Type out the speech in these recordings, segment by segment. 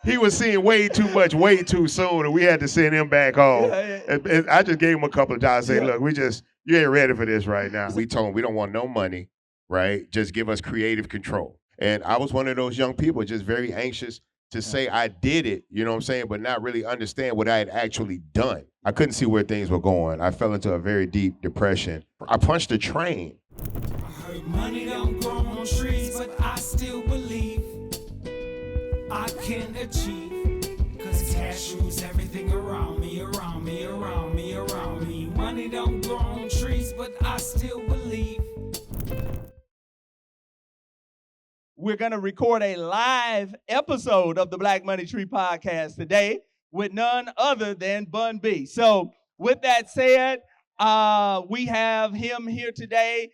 he was seeing way too much, way too soon, and we had to send him back home. And I just gave him a couple of dollars. Say, look, you ain't ready for this right now. We told him we don't want no money, right? Just give us creative control. And I was one of those young people, just very anxious to say I did it, you know what I'm saying, but not really understand what I had actually done. I couldn't see where things were going. I fell into a very deep depression. I punched a train. I heard money don't grow on trees, but I still believe I can achieve. Cause cash rules everything around me, around me, around me, around me. Money don't grow on trees, but I still believe. We're going to record a live episode of the Black Money Tree podcast today with none other than Bun B. So with that said, we have him here today.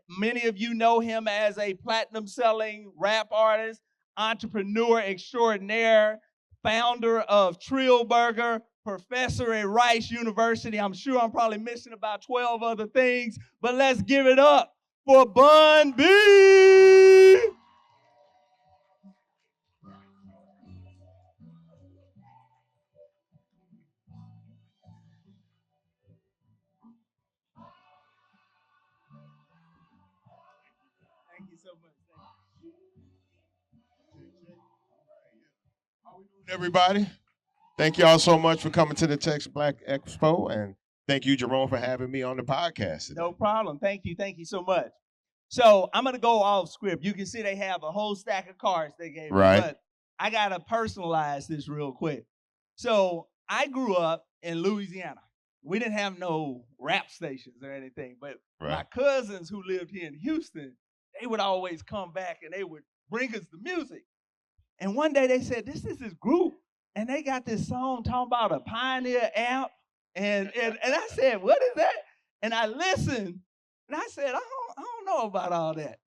Many of you know him as a platinum-selling rap artist, entrepreneur extraordinaire, founder of Trill Burger, professor at Rice University. I'm sure I'm probably missing about 12 other things, but let's give it up for Bun B. Thank you so much. Everybody, thank y'all so much for coming to the Texas Black Expo, and thank you, Jerome, for having me on the podcast today. No problem. Thank you so much. So I'm going to go off script. You can see they have a whole stack of cards they gave me, but I got to personalize this real quick. So I grew up in Louisiana. We didn't have no rap stations or anything, but my cousins who lived here in Houston, they would always come back and they would bring us the music. And one day they said, this is this group, and they got this song talking about a Pioneer amp. And I said, what is that? And I listened, and I said, I don't know about all that.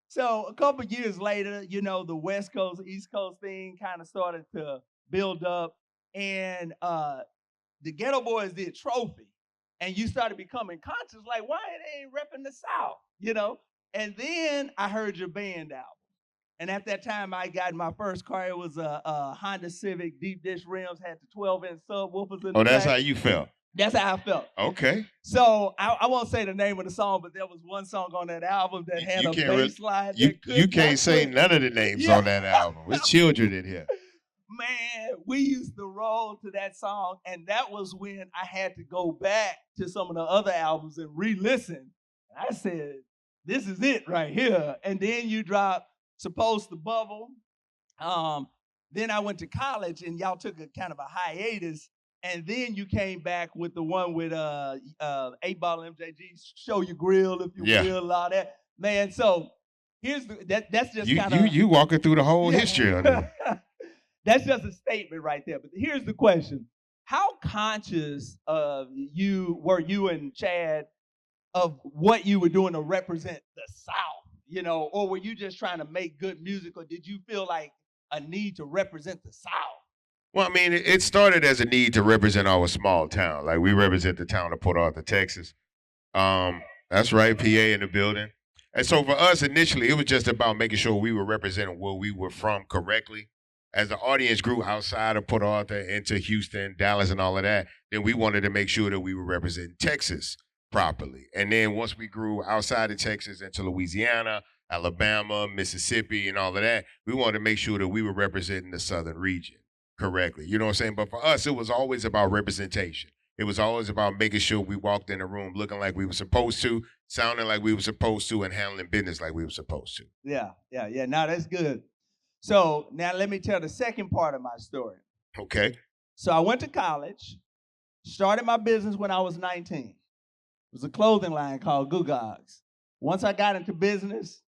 So a couple years later, you know, the West Coast, East Coast thing kind of started to build up, and the Ghetto Boys did Trophy, and you started becoming conscious, like, why they ain't repping the South, you know? And then I heard your band album. And at that time, I got my first car. It was a Honda Civic, deep dish rims, had the 12-inch subwoofers in the that's back. how you felt? That's how I felt. Okay. So I won't say the name of the song, but there was one song on that album that had a bass line. You can't say none of the names on that album. There's children in here. Man, we used to roll to that song, and that was when I had to go back to some of the other albums and re-listen. I said, this is it right here. And then you dropped Supposed to Bubble. Then I went to college, and y'all took a kind of a hiatus, and then you came back with the one with 8-Ball MJG, Show Your Grill, if you will, all that. Man, so here's that's just kind of... You walking through the whole history of it. That's just a statement right there. But here's the question. How conscious were you and Chad of what you were doing to represent the South? You know, or were you just trying to make good music, or did you feel like a need to represent the South? Well, I mean, it started as a need to represent our small town. Like, we represent the town of Port Arthur, Texas. That's right, PA in the building. And so for us, initially, it was just about making sure we were representing where we were from correctly. As the audience grew outside of Port Arthur into Houston, Dallas, and all of that, then we wanted to make sure that we were representing Texas properly. And then once we grew outside of Texas into Louisiana, Alabama, Mississippi, and all of that, we wanted to make sure that we were representing the southern region correctly. You know what I'm saying? But for us, it was always about representation. It was always about making sure we walked in the room looking like we were supposed to, sounding like we were supposed to, and handling business like we were supposed to. Yeah. Now that's good. So now let me tell the second part of my story. Okay. So I went to college, started my business when I was 19. It was a clothing line called Goo Gogs. Once I got into business,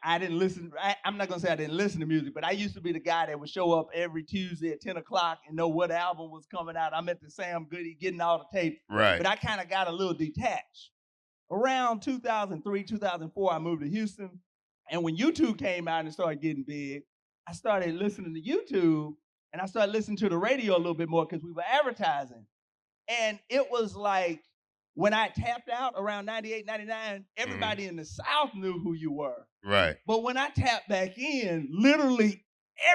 I didn't listen. I'm not going to say I didn't listen to music, but I used to be the guy that would show up every Tuesday at 10 o'clock and know what album was coming out. I'm at the Sam Goody getting all the tapes. Right. But I kind of got a little detached. Around 2003, 2004, I moved to Houston. And when YouTube came out and started getting big, I started listening to YouTube, and I started listening to the radio a little bit more because we were advertising. And it was like, when I tapped out around 98, 99, everybody in the South knew who you were. Right. But when I tapped back in, literally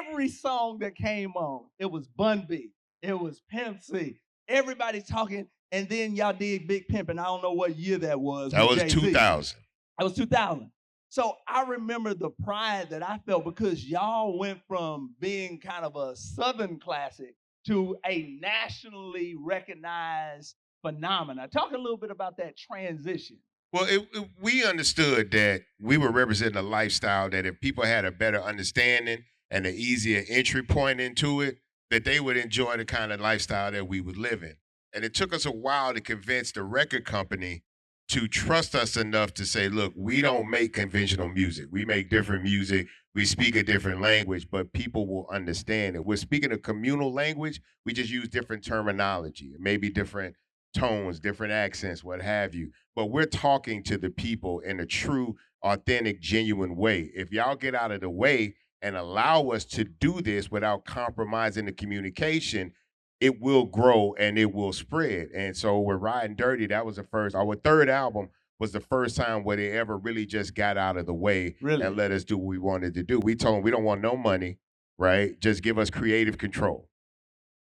every song that came on, it was Bun B, it was Pimp C, everybody talking, and then y'all did Big Pimp, and I don't know what year that was. That was Jay-Z. 2000. That was 2000. So I remember the pride that I felt because y'all went from being kind of a Southern classic to a nationally recognized phenomena. Talk a little bit about that transition. Well, we understood that we were representing a lifestyle that if people had a better understanding and an easier entry point into it, that they would enjoy the kind of lifestyle that we would live in. And it took us a while to convince the record company to trust us enough to say, look, we don't make conventional music. We make different music. We speak a different language, but people will understand it. We're speaking a communal language. We just use different terminology, maybe different tones, different accents, what have you. But we're talking to the people in a true, authentic, genuine way. If y'all get out of the way and allow us to do this without compromising the communication, it will grow and it will spread. And so with Ridin Dirty, that was the first, our third album was the first time where they ever really just got out of the way and let us do what we wanted to do. We told them we don't want no money, right? Just give us creative control,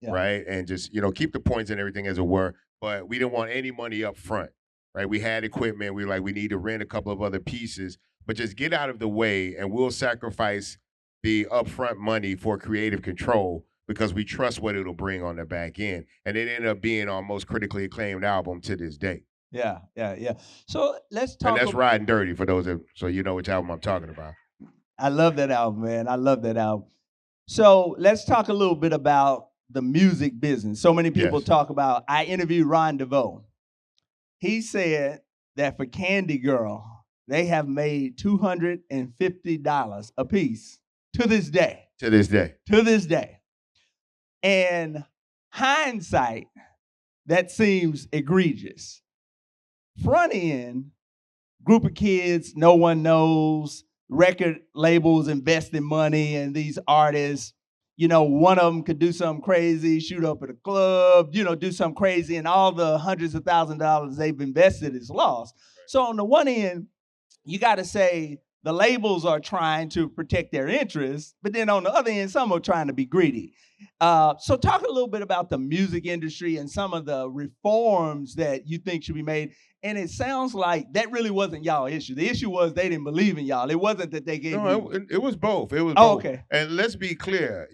right? And just, keep the points and everything as it were, but we didn't want any money up front, right? We had equipment. We were like, we need to rent a couple of other pieces, but just get out of the way and we'll sacrifice the upfront money for creative control because we trust what it'll bring on the back end. And it ended up being our most critically acclaimed album to this day. Yeah. So let's talk. And that's Ridin Dirty for those so you know which album I'm talking about. I love that album, man. I love that album. So let's talk a little bit about the music business. So many people talk about, I interviewed Ron DeVoe. He said that for Candy Girl, they have made $250 a piece to this day. To this day. To this day. And hindsight, that seems egregious. Front end, group of kids, no one knows, record labels investing money in these artists. One of them could do something crazy, shoot up at a club, do something crazy, and all the hundreds of thousands of dollars they've invested is lost. So on the one end, you got to say the labels are trying to protect their interests, but then on the other end, some are trying to be greedy. So talk a little bit about the music industry and some of the reforms that you think should be made. And it sounds like that really wasn't y'all issue. The issue was they didn't believe in y'all. It wasn't that they gave you. It was both. It was both. Okay. And let's be clear,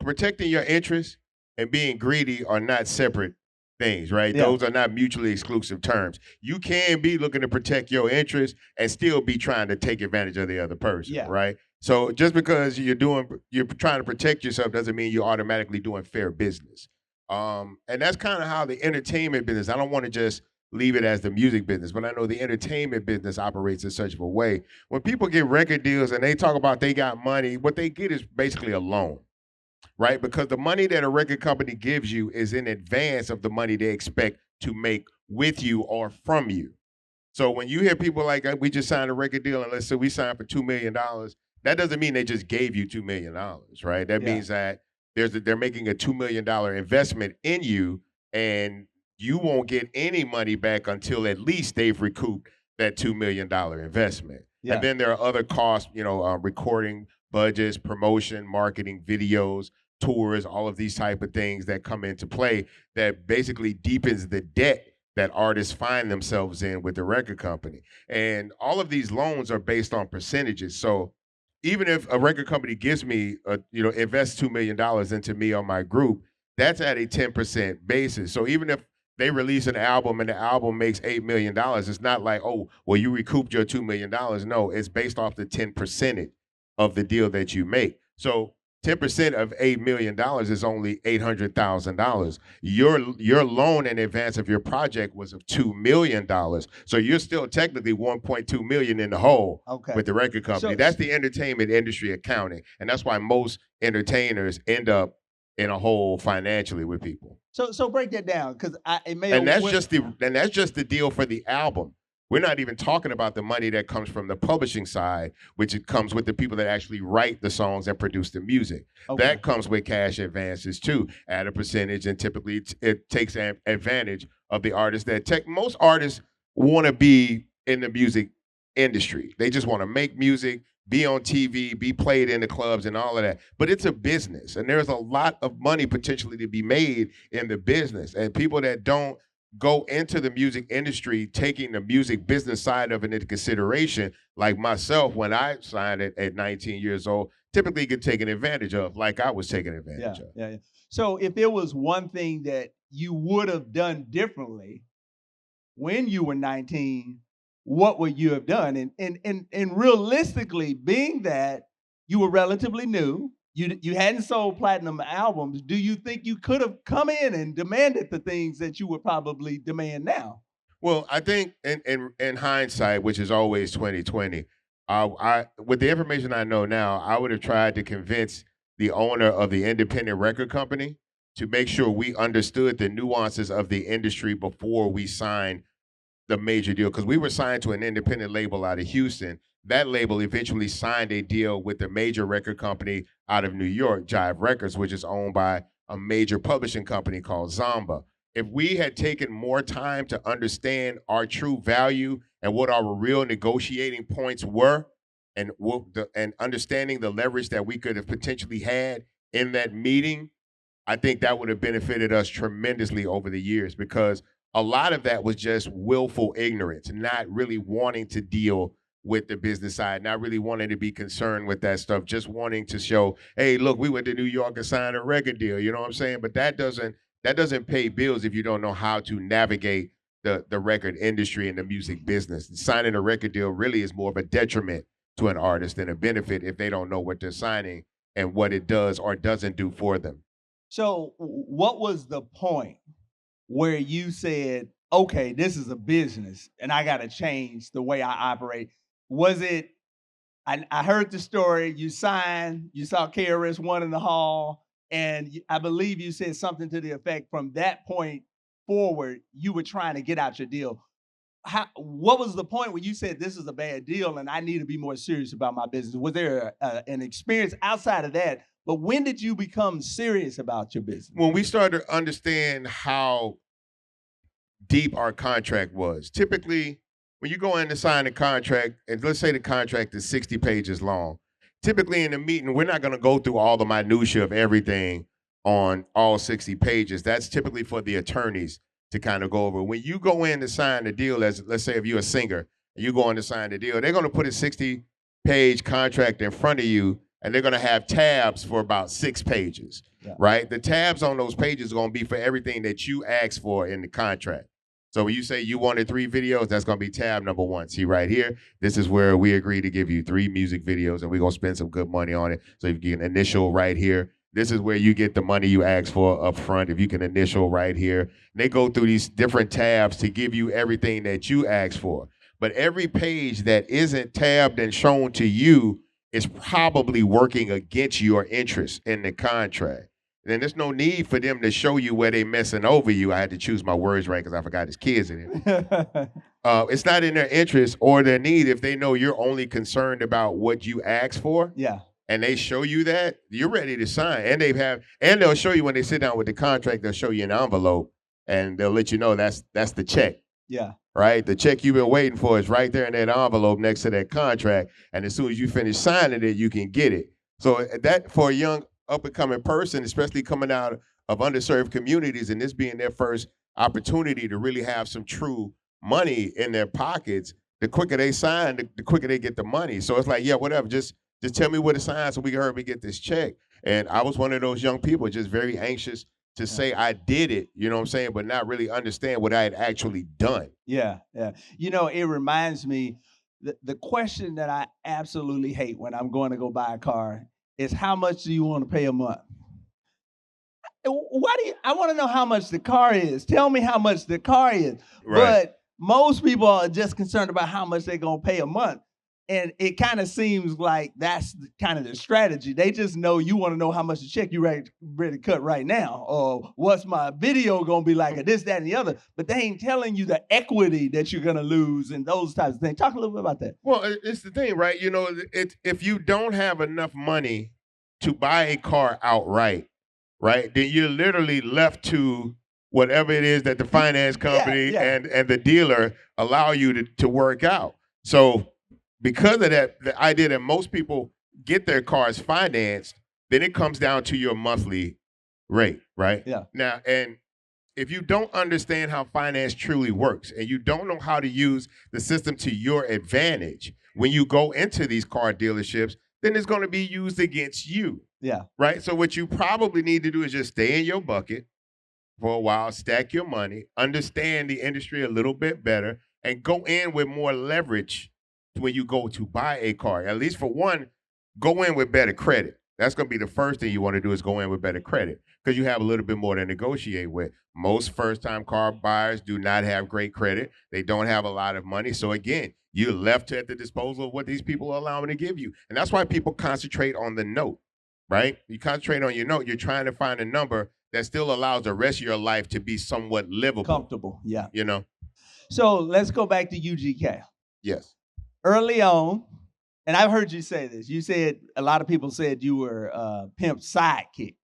protecting your interests and being greedy are not separate things, right? Yeah. Those are not mutually exclusive terms. You can be looking to protect your interests and still be trying to take advantage of the other person, right? So just because you're trying to protect yourself doesn't mean you're automatically doing fair business. And that's kind of how the entertainment business, I don't want to just leave it as the music business, but I know the entertainment business operates in such a way. When people get record deals and they talk about they got money, what they get is basically a loan, right? Because the money that a record company gives you is in advance of the money they expect to make with you or from you. So when you hear people like, we just signed a record deal and let's say we signed for $2 million, that doesn't mean they just gave you $2 million, right? That means that they're making a $2 million investment in you, and you won't get any money back until at least they've recouped that $2 million investment. Yeah. And then there are other costs, recording budgets, promotion, marketing, videos, tours, all of these type of things that come into play that basically deepens the debt that artists find themselves in with the record company. And all of these loans are based on percentages. So even if a record company gives me, invests $2 million into me or my group, that's at a 10% basis. So even if they release an album and the album makes $8 million, it's not like, oh, well, you recouped your $2 million. No, it's based off the 10% of the deal that you make. So 10% of $8 million is only $800,000. Your loan in advance of your project was of $2 million. So you're still technically $1.2 million in the hole with the record company. That's the entertainment industry accounting. And that's why most entertainers end up in a hole financially with people. So break that down, because that's just the deal for the album. We're not even talking about the money that comes from the publishing side, which it comes with the people that actually write the songs and produce the music. That comes with cash advances too, at a percentage, and typically it takes advantage of the artists that most artists want to be in the music industry. They just want to make music, be on TV, be played in the clubs and all of that. But it's a business, and there's a lot of money potentially to be made in the business. And people that don't go into the music industry taking the music business side of it into consideration, like myself when I signed it at 19 years old, typically get taken advantage of, like I was taken advantage of. Yeah. So if there was one thing that you would have done differently when you were 19, what would you have done? And realistically, being that you were relatively new, you hadn't sold platinum albums, do you think you could have come in and demanded the things that you would probably demand now? Well, I think in hindsight, which is always 2020, I with the information I know now, I would have tried to convince the owner of the independent record company to make sure we understood the nuances of the industry before we signed the major deal, because we were signed to an independent label out of Houston. That label eventually signed a deal with the major record company out of New York, Jive Records, which is owned by a major publishing company called Zomba. If we had taken more time to understand our true value and what our real negotiating points were, and understanding the leverage that we could have potentially had in that meeting, I think that would have benefited us tremendously over the years, because a lot of that was just willful ignorance, not really wanting to deal with the business side, not really wanting to be concerned with that stuff, just wanting to show, hey, look, we went to New York and signed a record deal, you know what I'm saying? But that doesn't pay bills if you don't know how to navigate the record industry and the music business. Signing a record deal really is more of a detriment to an artist than a benefit if they don't know what they're signing and what it does or doesn't do for them. So what was the point where you said, okay, this is a business and I got to change the way I operate? Was it, I heard the story, you signed, you saw KRS-One in the hall, and I believe you said something to the effect from that point forward, you were trying to get out your deal. What was the point when you said this is a bad deal and I need to be more serious about my business? Was there an experience outside of that? But when did you become serious about your business? When we started to understand how deep our contract was. Typically, when you go in to sign a contract, and let's say the contract is 60 pages long, typically in a meeting, we're not going to go through all the minutia of everything on all 60 pages. That's typically for the attorneys to kind of go over. When you go in to sign the deal, as let's say if you're a singer, and you go in to sign the deal, they're going to put a 60-page contract in front of you, and they're going to have tabs for about 6 pages, right? The tabs on those pages are going to be for everything that you asked for in the contract. So when you say you wanted 3 videos, that's going to be tab number 1. See right here, this is where we agree to give you 3 music videos, and we're going to spend some good money on it. So if you can initial right here, this is where you get the money you asked for up front. If you can initial right here, and they go through these different tabs to give you everything that you asked for. But every page that isn't tabbed and shown to you is probably working against your interest in the contract. Then there's no need for them to show you where they messing over you. I had to choose my words right because I forgot his kids in it. It's not in their interest or their need if they know you're only concerned about what you asked for. Yeah. And they show you that, you're ready to sign. And they'll show you when they sit down with the contract, they'll show you an envelope and they'll let you know that's the check. Yeah. Right? The check you've been waiting for is right there in that envelope next to that contract. And as soon as you finish signing it, you can get it. So that for a young up-and-coming person, especially coming out of underserved communities and this being their first opportunity to really have some true money in their pockets, the quicker they sign, the quicker they get the money. So it's like, yeah, whatever, just tell me where to sign so we can hurry get this check. And I was one of those young people just very anxious to say I did it, you know what I'm saying, but not really understand what I had actually done. Yeah. You know, it reminds me, the question that I absolutely hate when I'm going to go buy a car is how much do you want to pay a month? I want to know how much the car is. Tell me how much the car is. Right. But most people are just concerned about how much they're going to pay a month. And it kind of seems like that's kind of the strategy. They just know you want to know how much the check you ready to cut right now, or what's my video going to be like, or this, that, and the other. But they ain't telling you the equity that you're going to lose and those types of things. Talk a little bit about that. Well, it's the thing, right? You know, if you don't have enough money to buy a car outright, right, then you're literally left to whatever it is that the finance company and the dealer allow you to work out. So because of that, the idea that most people get their cars financed, then it comes down to your monthly rate, right? Yeah. Now, and if you don't understand how finance truly works and you don't know how to use the system to your advantage when you go into these car dealerships, then it's going to be used against you. Yeah. Right? So what you probably need to do is just stay in your bucket for a while, stack your money, understand the industry a little bit better, and go in with more leverage when you go to buy a car. At least for one, go in with better credit. That's going to be the first thing you want to do is go in with better credit because you have a little bit more to negotiate with. Most first-time car buyers do not have great credit. They don't have a lot of money. So again, you're left at the disposal of what these people are allowing to give you. And that's why people concentrate on the note, right? You concentrate on your note. You're trying to find a number that still allows the rest of your life to be somewhat livable. Comfortable, yeah. You know? So let's go back to UGK. Yes. Early on, and I've heard you say this. You said a lot of people said you were Pimp's sidekick.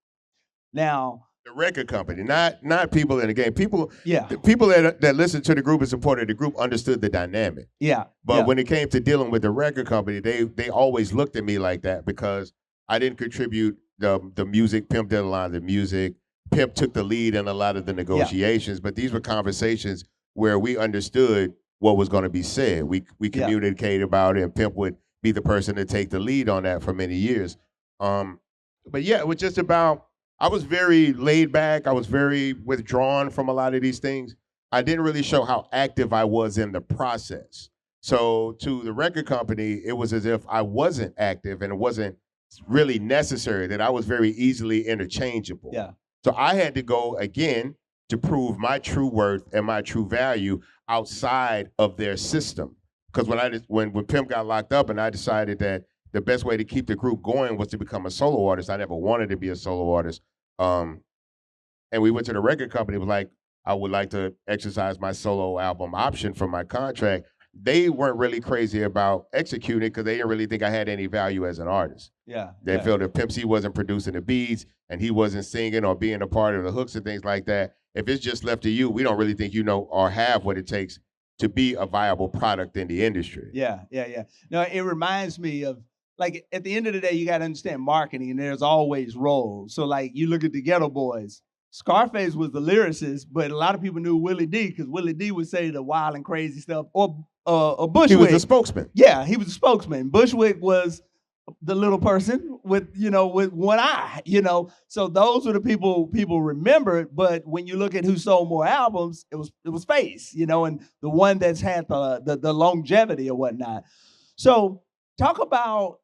Now, the record company, not people in the game. People, yeah. The people that listened to the group and supported the group understood the dynamic. Yeah. But when it came to dealing with the record company, they always looked at me like that because I didn't contribute the music. Pimp did a lot of the music. Pimp took the lead in a lot of the negotiations. But these were conversations where we understood what was going to be said. We communicated about it, and Pimp would be the person to take the lead on that for many years. But yeah, it was just about, I was very laid back. I was very withdrawn from a lot of these things. I didn't really show how active I was in the process. So to the record company, it was as if I wasn't active and it wasn't really necessary, that I was very easily interchangeable. Yeah. So I had to go again to prove my true worth and my true value outside of their system. Because when Pimp got locked up and I decided that the best way to keep the group going was to become a solo artist. I never wanted to be a solo artist. And we went to the record company, was like, I would like to exercise my solo album option from my contract. They weren't really crazy about executing because they didn't really think I had any value as an artist. Yeah. They felt that Pimp C wasn't producing the beats and he wasn't singing or being a part of the hooks and things like that. If it's just left to you, we don't really think you know or have what it takes to be a viable product in the industry. Yeah. No, it reminds me of, like, at the end of the day, you got to understand marketing, and there's always roles. So, like, you look at the Ghetto Boys. Scarface was the lyricist, but a lot of people knew Willie D because Willie D would say the wild and crazy stuff. Or Bushwick. He was the spokesman. Yeah, he was the spokesman. Bushwick was the little person with one eye, So those were the people remembered. But when you look at who sold more albums, it was Face, and the one that's had the longevity or whatnot. So talk about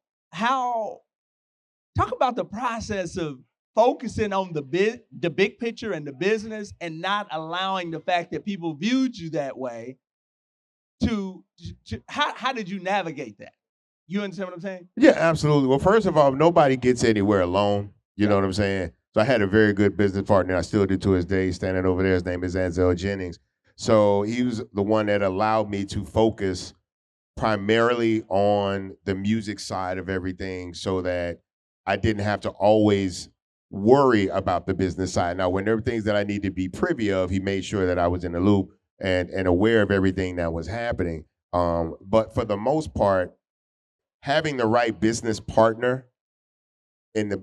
the process of focusing on the big picture and the business and not allowing the fact that people viewed you that way to how did you navigate that? You understand what I'm saying? Yeah, absolutely. Well, first of all, nobody gets anywhere alone. You know what I'm saying? So I had a very good business partner. I still do to his day. He's standing over there. His name is Ansel Jennings. So he was the one that allowed me to focus primarily on the music side of everything so that I didn't have to always worry about the business side. Now, when there were things that I needed to be privy of, he made sure that I was in the loop and aware of everything that was happening. But for the most part, having the right business partner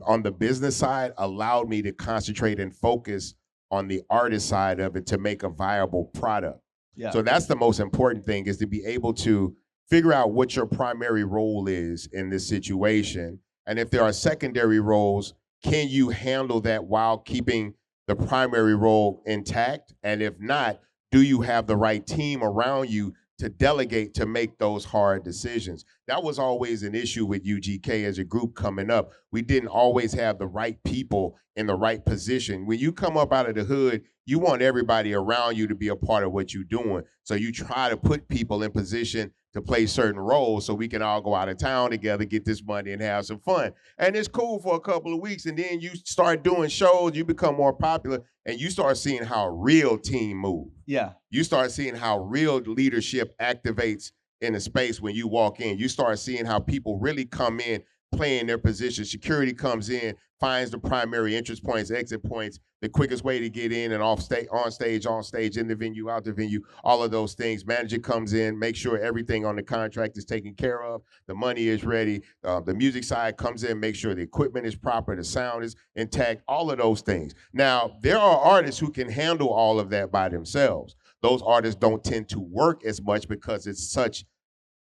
on the business side allowed me to concentrate and focus on the artist side of it to make a viable product. Yeah. So that's the most important thing, is to be able to figure out what your primary role is in this situation. And if there are secondary roles, can you handle that while keeping the primary role intact? And if not, do you have the right team around you to delegate to make those hard decisions? That was always an issue with UGK as a group coming up. We didn't always have the right people in the right position. When you come up out of the hood, you want everybody around you to be a part of what you're doing. So you try to put people in position to play certain roles so we can all go out of town together, get this money, and have some fun. And it's cool for a couple of weeks, and then you start doing shows, you become more popular, and you start seeing how a real team move. Yeah. You start seeing how real leadership activates in a space when you walk in. You start seeing how people really come in playing their position. Security comes in, finds the primary entrance points, exit points, the quickest way to get in and off stage, on stage, in the venue, out the venue, all of those things. Manager comes in, makes sure everything on the contract is taken care of, the money is ready. The music side comes in, makes sure the equipment is proper, the sound is intact, all of those things. Now, there are artists who can handle all of that by themselves. Those artists don't tend to work as much because it's such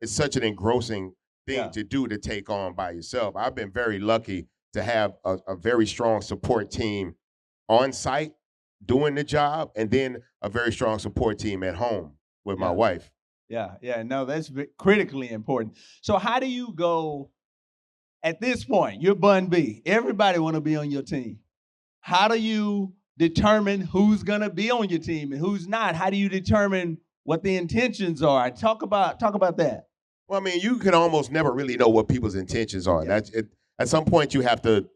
an engrossing thing to do, to take on by yourself. I've been very lucky to have a very strong support team on site doing the job, and then a very strong support team at home with my wife. Yeah, no, that's critically important. So how do you go, at this point, you're Bun B, everybody want to be on your team. How do you determine who's going to be on your team and who's not? How do you determine what the intentions are? Talk about that. Well, I mean, you can almost never really know what people's intentions are. That's it. At some point, you have to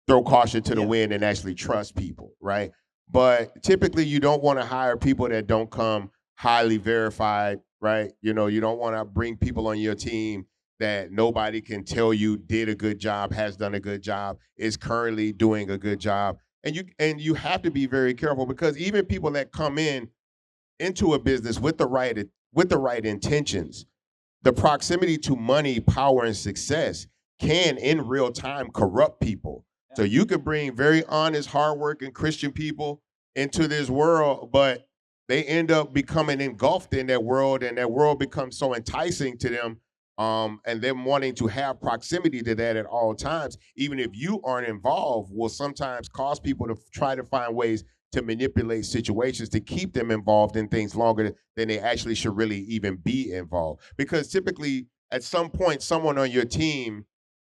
throw caution to the wind and actually trust people, right? But typically, you don't want to hire people that don't come highly verified, right? You don't want to bring people on your team that nobody can tell you did a good job, has done a good job, is currently doing a good job. And you have to be very careful, because even people that come into a business with the right intentions, the proximity to money, power, and success can in real time corrupt people. So you could bring very honest, hardworking Christian people into this world, but they end up becoming engulfed in that world, and that world becomes so enticing to them, and them wanting to have proximity to that at all times, even if you aren't involved, will sometimes cause people to try to find ways to manipulate situations to keep them involved in things longer than they actually should really even be involved. Because typically, at some point, someone on your team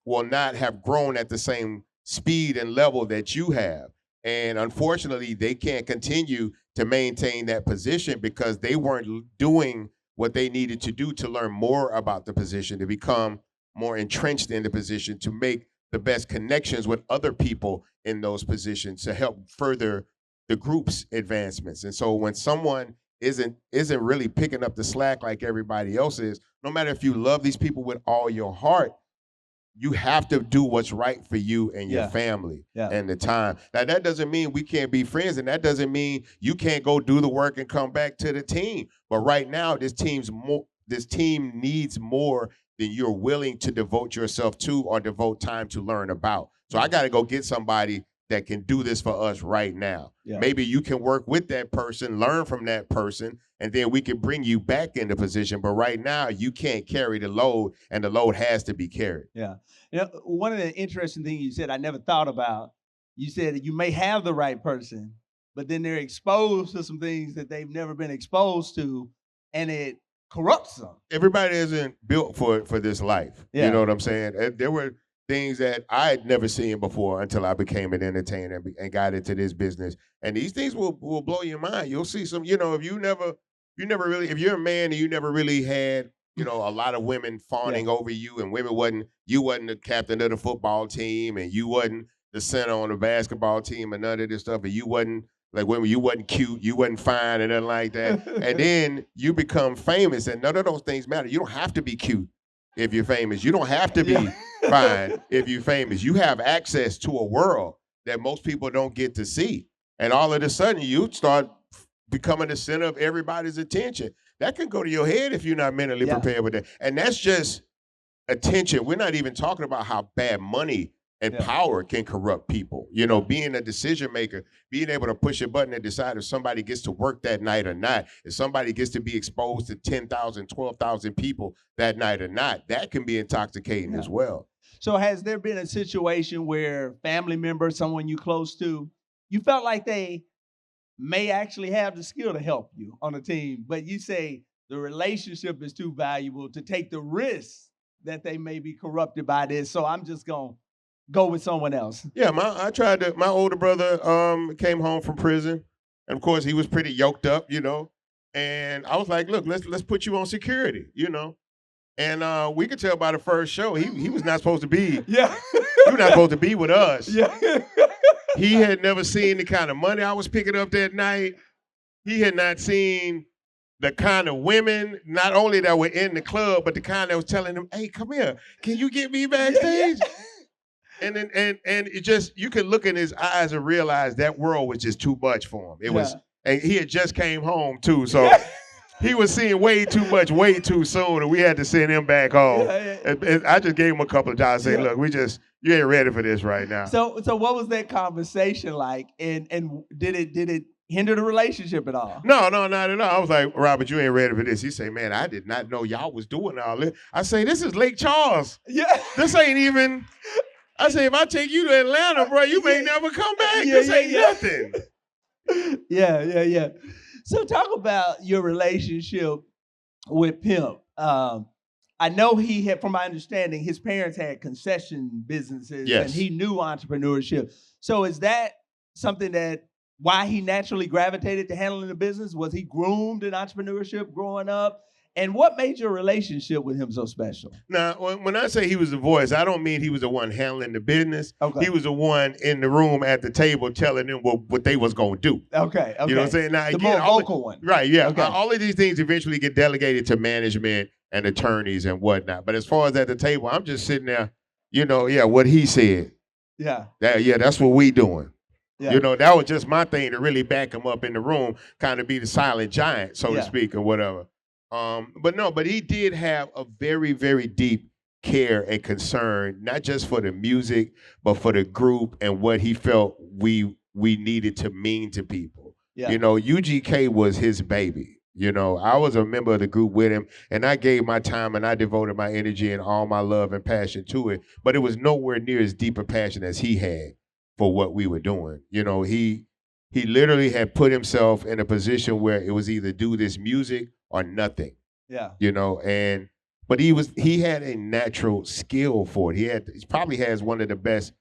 will not have grown at the same speed and level that you have. And unfortunately, they can't continue to maintain that position because they weren't doing what they needed to do to learn more about the position, to become more entrenched in the position, to make the best connections with other people in those positions to help further the group's advancements. And so when someone isn't really picking up the slack like everybody else is, no matter if you love these people with all your heart, you have to do what's right for you and your family and the time. Now, that doesn't mean we can't be friends, and that doesn't mean you can't go do the work and come back to the team. But right now, this team needs more than you're willing to devote yourself to or devote time to learn about. So I got to go get somebody that can do this for us right now. Maybe you can work with that person, learn from that person, and then we can bring you back into position. But right now, you can't carry the load, and the load has to be carried. Yeah. One of the interesting things you said I never thought about, you said you may have the right person, but then they're exposed to some things that they've never been exposed to, and it corrupts them. Everybody isn't built for this life. You know what I'm saying? There were things that I had never seen before until I became an entertainer and got into this business. And these things will blow your mind. You'll see some, if if you're a man and you never really had, a lot of women fawning over you, and you wasn't the captain of the football team, and you wasn't the center on the basketball team, and none of this stuff, and you wasn't like women, you wasn't cute, you wasn't fine, and nothing like that. And then you become famous, and none of those things matter. You don't have to be cute if you're famous. You don't have to be fine if you're famous. You have access to a world that most people don't get to see. And all of a sudden, you start becoming the center of everybody's attention. That can go to your head if you're not mentally prepared with that. And that's just attention. We're not even talking about how bad money and power can corrupt people. Being a decision maker, being able to push a button and decide if somebody gets to work that night or not, if somebody gets to be exposed to 10,000, 12,000 people that night or not, that can be intoxicating as well. So has there been a situation where family member, someone you close to, you felt like they may actually have the skill to help you on a team, but you say the relationship is too valuable to take the risk that they may be corrupted by this, so I'm just going to go with someone else? Yeah, my older brother came home from prison, and of course he was pretty yoked up, and I was like, look, let's put you on security, and we could tell by the first show he was not supposed to be he was not supposed to be with us. He had never seen the kind of money I was picking up that night. He had not seen the kind of women, not only that were in the club, but the kind that was telling them, "Hey, come here, can you get me backstage?" And then and it just, you could look in his eyes and realize that world was just too much for him. It was, and he had just came home too, so he was seeing way too much, way too soon, and we had to send him back home. And I just gave him a couple of dollars, say, "Look, you ain't ready for this right now." So what was that conversation like? And did it hinder the relationship at all? No, not at all. I was like, "Robert, you ain't ready for this." He say, "Man, I did not know y'all was doing all this." I say, "This is Lake Charles. Yeah. This ain't even." I say, "If I take you to Atlanta, bro, you may never come back. This ain't nothing." Yeah. So talk about your relationship with Pimp. I know he had, from my understanding, his parents had concession businesses, and he knew entrepreneurship. So is that something that why he naturally gravitated to handling the business? Was he groomed in entrepreneurship growing up? And what made your relationship with him so special? Now, when I say he was the voice, I don't mean he was the one handling the business. Okay. He was the one in the room at the table telling them what they was going to do. Okay. You know what I'm saying? Now, the again, more vocal one. Right, yeah. Okay. All of these things eventually get delegated to management and attorneys and whatnot. But as far as at the table, I'm just sitting there, what he said. Yeah. That's what we doing. Yeah. That was just my thing to really back him up in the room, kind of be the silent giant, so to speak, or whatever. But he did have a very, very deep care and concern, not just for the music, but for the group and what he felt we needed to mean to people. Yeah. UGK was his baby. I was a member of the group with him, and I gave my time and I devoted my energy and all my love and passion to it. But it was nowhere near as deep a passion as he had for what we were doing. He literally had put himself in a position where it was either do this music or nothing. Yeah. But he had a natural skill for it. He probably has one of the best,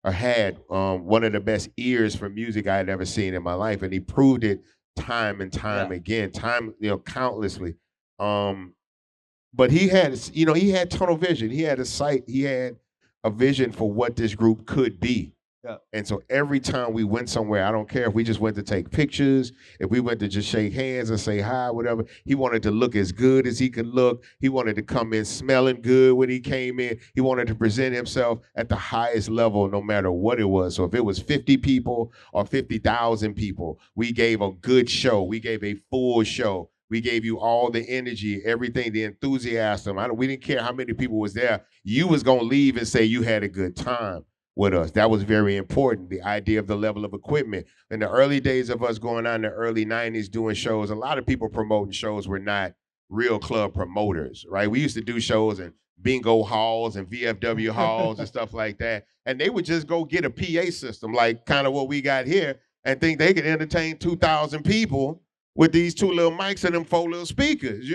or had one of the best ears for music I had ever seen in my life, and he proved it time and time again, countlessly. But he had tunnel vision. He had a sight. He had a vision for what this group could be. Yeah. And so every time we went somewhere, I don't care if we just went to take pictures, if we went to just shake hands and say hi, whatever, he wanted to look as good as he could look. He wanted to come in smelling good when he came in. He wanted to present himself at the highest level, no matter what it was. So if it was 50 people or 50,000 people, we gave a good show. We gave a full show. We gave you all the energy, everything, the enthusiasm. We didn't care how many people was there. You was going to leave and say you had a good time with us. That was very important. The idea of the level of equipment. In the early days of us going on in the early 90s doing shows, a lot of people promoting shows were not real club promoters, right? We used to do shows in bingo halls and VFW halls and stuff like that. And they would just go get a PA system, like kind of what we got here, and think they could entertain 2,000 people with these 2 little mics and them 4 little speakers,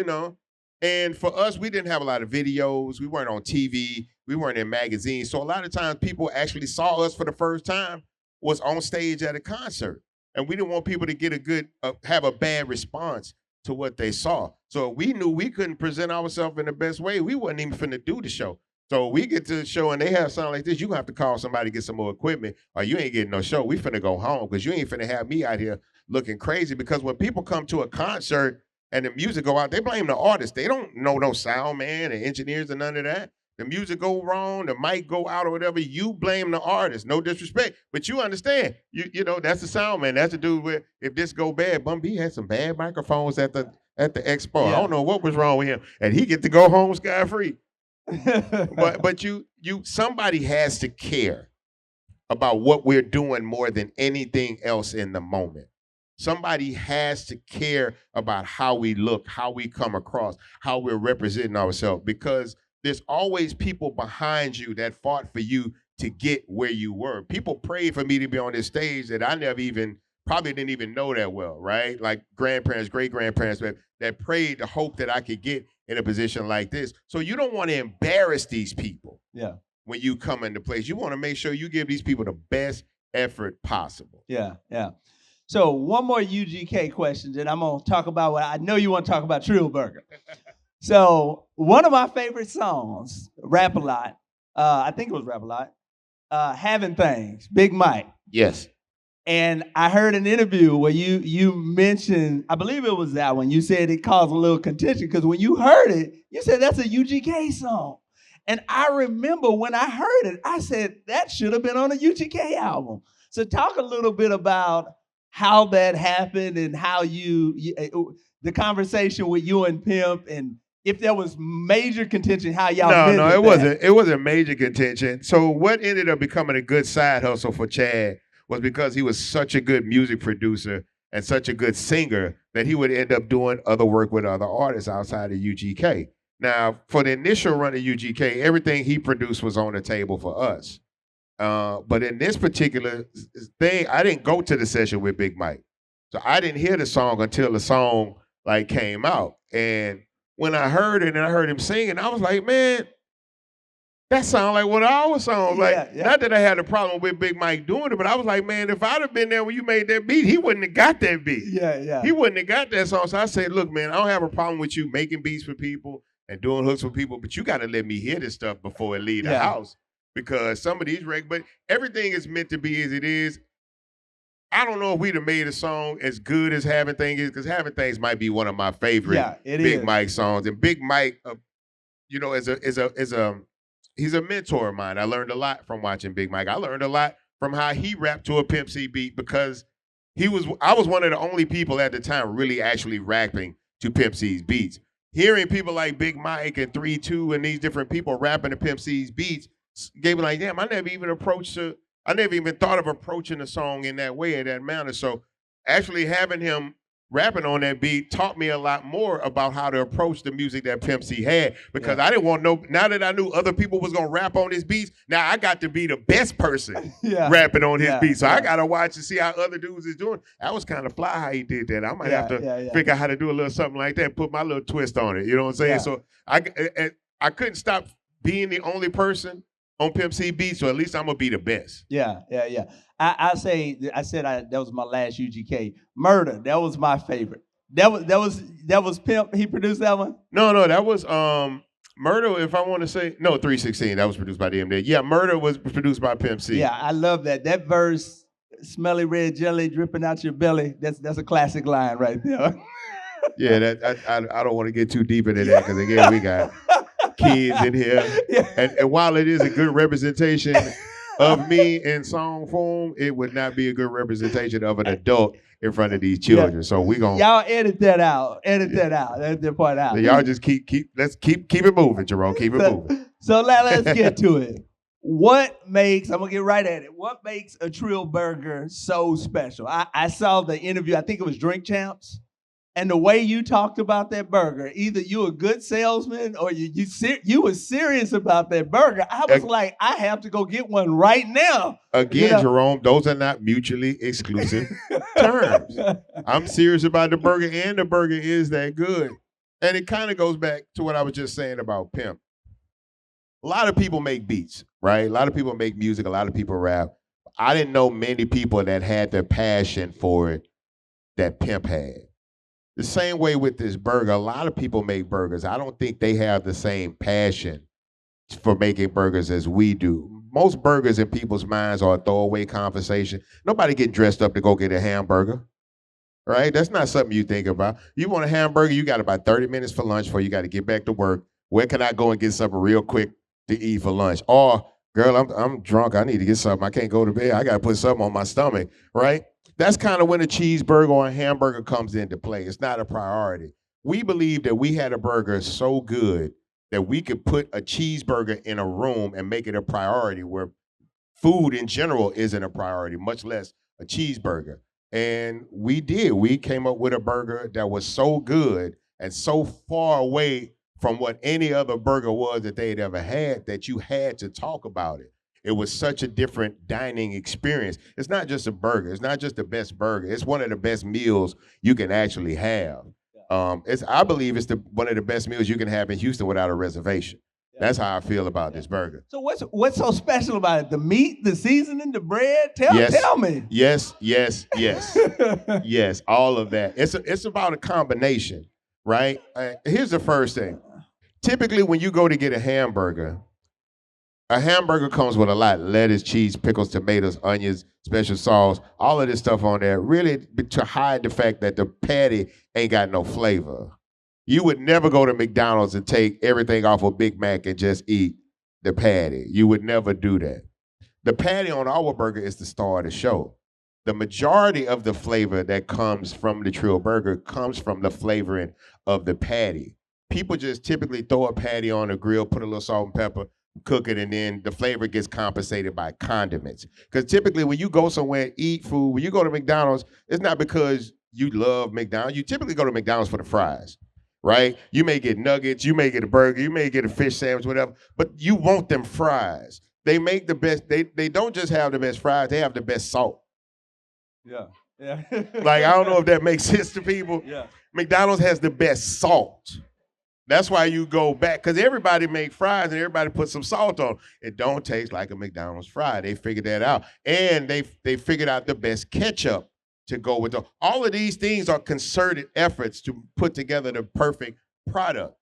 And for us, we didn't have a lot of videos. We weren't on TV. We weren't in magazines. So a lot of times people actually saw us for the first time was on stage at a concert. And we didn't want people to get have a bad response to what they saw. So we knew we couldn't present ourselves in the best way. We wasn't even finna do the show. So we get to the show and they have something like this. You're gonna have to call somebody to get some more equipment or you ain't getting no show. We finna go home because you ain't finna have me out here looking crazy, because when people come to a concert and the music go out, they blame the artist. They don't know no sound man and engineers and none of that. The music go wrong, the mic go out or whatever, you blame the artist. No disrespect, but you understand. You know that's the sound man. That's the dude where if this go bad, Bun B had some bad microphones at the expo. Yeah. I don't know what was wrong with him, and he get to go home scot-free. but you somebody has to care about what we're doing more than anything else in the moment. Somebody has to care about how we look, how we come across, how we're representing ourselves, because there's always people behind you that fought for you to get where you were. People prayed for me to be on this stage that I probably didn't even know that well, right? Like grandparents, great-grandparents that prayed to hope that I could get in a position like this. So you don't want to embarrass these people. Yeah. When you come into place. You want to make sure you give these people the best effort possible. Yeah. So one more UGK question, then I'm going to talk about what I know you want to talk about, Trill Burger. So one of my favorite songs, Rap a Lot, I think it was Rap a Lot, Having Things, Big Mike. Yes. And I heard an interview where you mentioned, I believe it was that one, you said it caused a little contention because when you heard it, you said that's a UGK song. And I remember when I heard it, I said that should have been on a UGK album. So talk a little bit about how that happened and how the conversation with you and Pimp, and if there was major contention, how y'all No, it that. wasn't. It wasn't major contention. So what ended up becoming a good side hustle for Chad was because he was such a good music producer and such a good singer that he would end up doing other work with other artists outside of UGK. Now, for the initial run of UGK, everything he produced was on the table for us. But in this particular thing, I didn't go to the session with Big Mike. So I didn't hear the song until the song like came out. And when I heard it and I heard him singing, I was like, man, that sounds like one of our songs. Like, not that I had a problem with Big Mike doing it, but I was like, man, if I'd have been there when you made that beat, he wouldn't have got that beat. He wouldn't have got that song. So I said, look, man, I don't have a problem with you making beats for people and doing hooks for people, but you got to let me hear this stuff before it leave the house. Because some of these but everything is meant to be as it is. I don't know if we'd have made a song as good as Having Things is, because Having Things might be one of my favorite Big Mike songs. And Big Mike, you know, he's a mentor of mine. I learned a lot from watching Big Mike. I learned a lot from how he rapped to a Pimp C beat because I was one of the only people at the time really actually rapping to Pimp C's beats. Hearing people like Big Mike and 3-2 and these different people rapping to Pimp C's beats gave me like, damn, I never even thought of approaching a song in that way, in that manner. So actually having him rapping on that beat taught me a lot more about how to approach the music that Pimp C had, because I didn't want now that I knew other people was gonna rap on his beats, now I got to be the best person rapping on his beats. So I gotta watch and see how other dudes is doing. That was kind of fly how he did that. I might have to figure out how to do a little something like that, put my little twist on it. You know what I'm saying? So I couldn't stop being the only person on Pimp C beats, so at least I'm gonna be the best. I said that was my last UGK. Murder, that was my favorite. That was Pimp. He produced that one. No, that was Murder. If I want to say 316, that was produced by DMD. Yeah, Murder was produced by Pimp C. Yeah, I love that. That verse, smelly red jelly dripping out your belly. That's a classic line right there. I don't want to get too deep into that because again we got kids in here, and while it is a good representation of me in song form, it would not be a good representation of an adult in front of these children. So we gonna y'all edit that out. Edit that part out. So y'all just keep it moving, Jerome. Keep it moving. So let's get to it. I'm gonna get right at it. What makes a Trill Burger so special? I saw the interview. I think it was Drink Champs. And the way you talked about that burger, either you a good salesman or you were serious about that burger. I was like, I have to go get one right now. Again, Jerome, those are not mutually exclusive terms. I'm serious about the burger, and the burger is that good. And it kind of goes back to what I was just saying about Pimp. A lot of people make beats, right? A lot of people make music. A lot of people rap. I didn't know many people that had the passion for it that Pimp had. The same way with this burger, a lot of people make burgers. I don't think they have the same passion for making burgers as we do. Most burgers in people's minds are a throwaway conversation. Nobody get dressed up to go get a hamburger, right? That's not something you think about. You want a hamburger, you got about 30 minutes for lunch before you got to get back to work. Where can I go and get something real quick to eat for lunch? Or, girl, I'm drunk. I need to get something. I can't go to bed. I got to put something on my stomach, right? That's kind of when a cheeseburger or a hamburger comes into play. It's not a priority. We believe that we had a burger so good that we could put a cheeseburger in a room and make it a priority, where food in general isn't a priority, much less a cheeseburger. And we did. We came up with a burger that was so good and so far away from what any other burger was that they'd ever had that you had to talk about it. It was such a different dining experience. It's not just a burger. It's not just the best burger. It's one of the best meals you can actually have. I believe it's one of the best meals you can have in Houston without a reservation. That's how I feel about this burger. So what's so special about it? The meat, the seasoning, the bread? Tell me. Yes. Yes, all of that. It's about a combination, right? Here's the first thing. Typically, when you go to get a hamburger, A hamburger comes with a lot: lettuce, cheese, pickles, tomatoes, onions, special sauce, all of this stuff on there, really to hide the fact that the patty ain't got no flavor. You would never go to McDonald's and take everything off a Big Mac and just eat the patty. You would never do that. The patty on our burger is the star of the show. The majority of the flavor that comes from the Trill Burger comes from the flavoring of the patty. People just typically throw a patty on the grill, put a little salt and pepper, cook it, and then the flavor gets compensated by condiments. Because typically when you go somewhere and eat food, when you go to McDonald's, it's not because you love McDonald's. You typically go to McDonald's for the fries, right? You may get nuggets, you may get a burger, you may get a fish sandwich, whatever, but you want them fries. They make the best, they don't just have the best fries, they have the best salt. Yeah. Yeah. Like, I don't know if that makes sense to people. Yeah. McDonald's has the best salt. That's why you go back, because everybody make fries and everybody put some salt on. It don't taste like a McDonald's fry. They figured that out. And they figured out the best ketchup to go with them. All of these things are concerted efforts to put together the perfect product,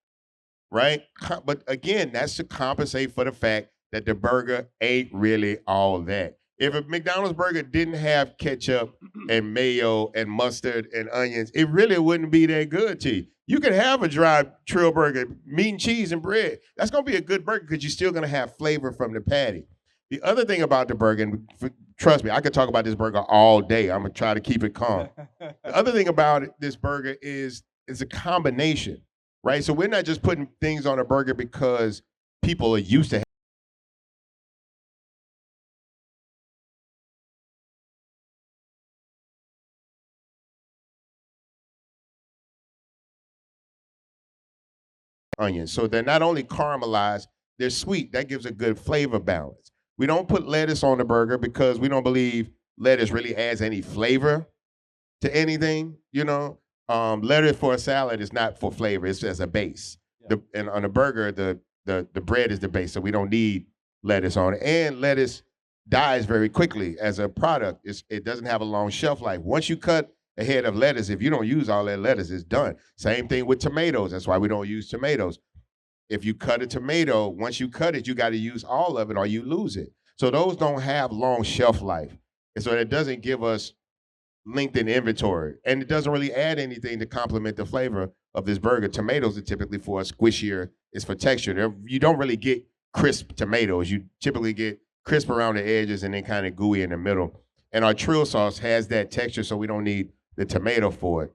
right? But again, that's to compensate for the fact that the burger ain't really all that. If a McDonald's burger didn't have ketchup and mayo and mustard and onions, it really wouldn't be that good to you. You can have a dry Trill Burger, meat and cheese and bread. That's going to be a good burger because you're still going to have flavor from the patty. The other thing about the burger, and trust me, I could talk about this burger all day. I'm going to try to keep it calm. The other thing about this burger is a combination, right? So we're not just putting things on a burger because people are used to onions. So they're not only caramelized, they're sweet. That gives a good flavor balance. We don't put lettuce on the burger because we don't believe lettuce really adds any flavor to anything, you know. Lettuce for a salad is not for flavor, it's as a base. Yeah. And on a burger, the bread is the base, so we don't need lettuce on it. And lettuce dies very quickly as a product. It doesn't have a long shelf life. Once you cut a head of lettuce, if you don't use all that lettuce, it's done. Same thing with tomatoes. That's why we don't use tomatoes. If you cut a tomato, once you cut it, you got to use all of it or you lose it. So those don't have long shelf life. And so it doesn't give us lengthened inventory. And it doesn't really add anything to complement the flavor of this burger. Tomatoes are typically for a squishier, it's for texture. You don't really get crisp tomatoes. You typically get crisp around the edges and then kind of gooey in the middle. And our Trill sauce has that texture, so we don't need the tomato for it.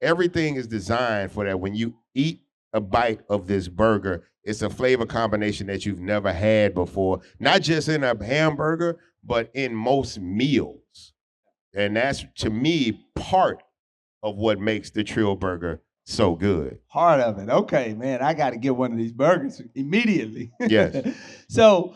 Everything is designed for that. When you eat a bite of this burger, it's a flavor combination that you've never had before, not just in a hamburger, but in most meals. And that's, to me, part of what makes the Trill Burger so good. Part of it. Okay, man, I got to get one of these burgers immediately. Yes. So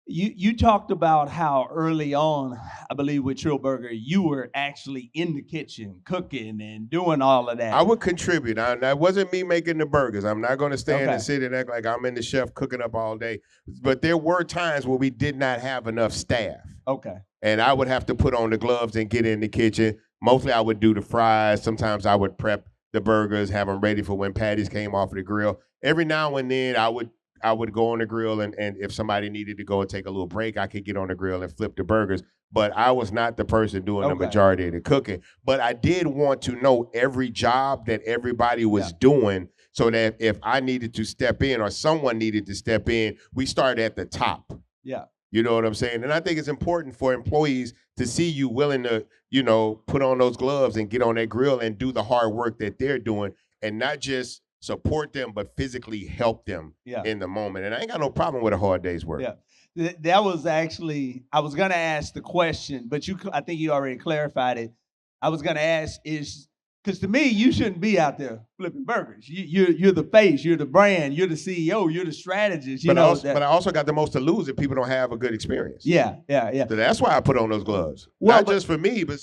you talked about how early on, I believe with Trill Burger, you were actually in the kitchen cooking and doing all of that. I would contribute. That wasn't me making the burgers. I'm not going to stand and sit and act like I'm in the chef cooking up all day. But there were times where we did not have enough staff. Okay. And I would have to put on the gloves and get in the kitchen. Mostly I would do the fries. Sometimes I would prep the burgers, have them ready for when patties came off of the grill. Every now and then I would go on the grill, and if somebody needed to go and take a little break, I could get on the grill and flip the burgers. But I was not the person doing the majority of the cooking. But I did want to know every job that everybody was doing, so that if I needed to step in or someone needed to step in, we start at the top. Yeah. You know what I'm saying? And I think it's important for employees to see you willing to, you know, put on those gloves and get on that grill and do the hard work that they're doing, and not just support them, but physically help them in the moment. And I ain't got no problem with a hard day's work. Yeah, that was actually, I was gonna ask the question, but I think you already clarified it. I was gonna ask because to me, you shouldn't be out there flipping burgers. You're the face, you're the brand, you're the CEO, you're the strategist. But I also got the most to lose if people don't have a good experience. Yeah. So that's why I put on those gloves. Well, Not just for me, but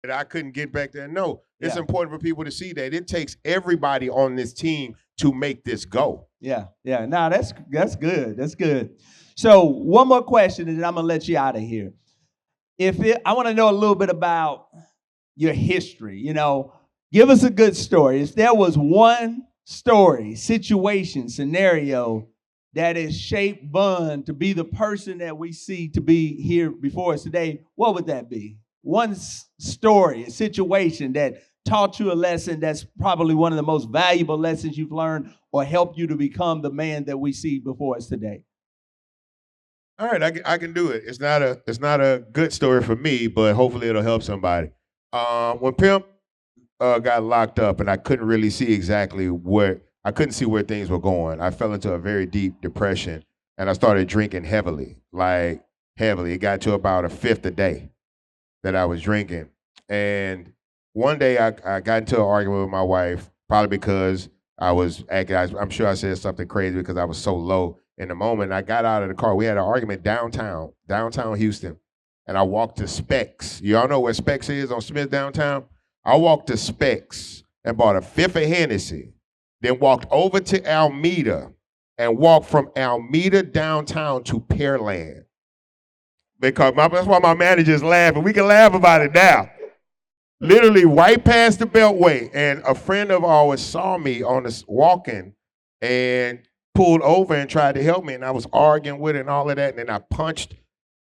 that I couldn't get back there. No, it's important for people to see that it takes everybody on this team to make this go. Yeah. No, that's good. That's good. So one more question, and then I'm gonna let you out of here. I want to know a little bit about your history. Give us a good story. If there was one story, situation, scenario that has shaped Bun to be the person that we see to be here before us today, what would that be? One story, a situation that taught you a lesson that's probably one of the most valuable lessons you've learned or helped you to become the man that we see before us today. All right, I can do it. It's not a good story for me, but hopefully it'll help somebody. When Pimp got locked up and I couldn't really see I couldn't see where things were going. I fell into a very deep depression and I started drinking heavily. It got to about a fifth a day that I was drinking. And one day I got into an argument with my wife, probably because I'm sure I said something crazy because I was so low in the moment. I got out of the car. We had an argument downtown Houston. And I walked to Specs. Y'all know where Specs is on Smith downtown? I walked to Specs and bought a fifth of Hennessy, then walked over to Almeda and walked from Almeda downtown to Pearland. Because that's why my manager's laughing. We can laugh about it now. Literally right past the Beltway. And a friend of ours saw me on this walking and pulled over and tried to help me. And I was arguing with it and all of that. And then I punched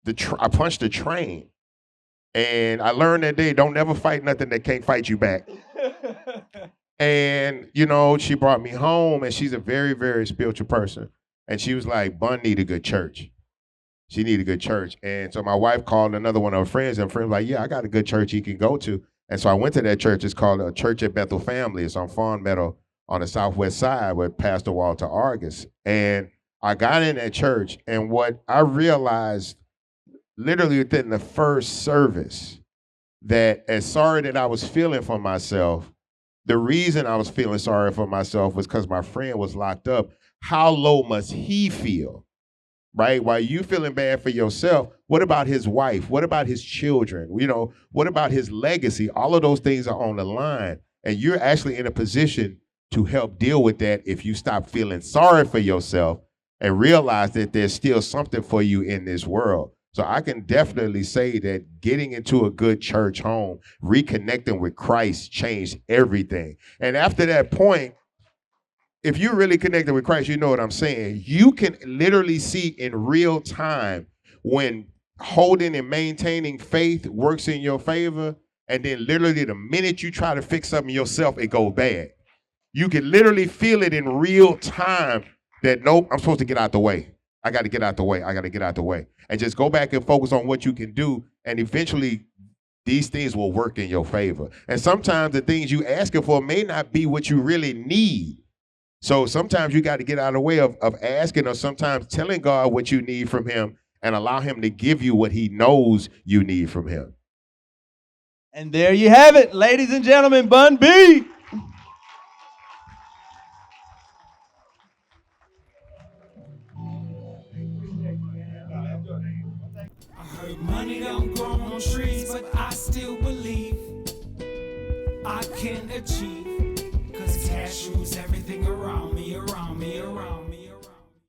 the train. And I learned that day, don't never fight nothing that can't fight you back. And, she brought me home, and she's a very, very spiritual person. And she was like, Bun need a good church. She need a good church. And so my wife called another one of her friends, and friends was like, yeah, I got a good church he can go to. And so I went to that church. It's called a Church at Bethel Family. It's on Fawn Meadow on the southwest side with Pastor Walter Argus. And I got in that church, and what I realized literally within the first service, that as sorry that I was feeling for myself, the reason I was feeling sorry for myself was because my friend was locked up. How low must he feel, right? While you feeling bad for yourself, what about his wife? What about his children? What about his legacy? All of those things are on the line. And you're actually in a position to help deal with that if you stop feeling sorry for yourself and realize that there's still something for you in this world. So I can definitely say that getting into a good church home, reconnecting with Christ changed everything. And after that point, if you're really connected with Christ, you know what I'm saying. You can literally see in real time when holding and maintaining faith works in your favor, and then literally the minute you try to fix something yourself, it goes bad. You can literally feel it in real time that, nope, I'm supposed to get out the way. I got to get out the way. I got to get out the way. And just go back and focus on what you can do. And eventually, these things will work in your favor. And sometimes the things you asking for may not be what you really need. So sometimes you got to get out of the way of asking, or sometimes telling God what you need from him and allow him to give you what he knows you need from him. And there you have it, ladies and gentlemen, Bun B. Money don't grow on trees, but I still believe I can achieve. Cause cash rules everything around.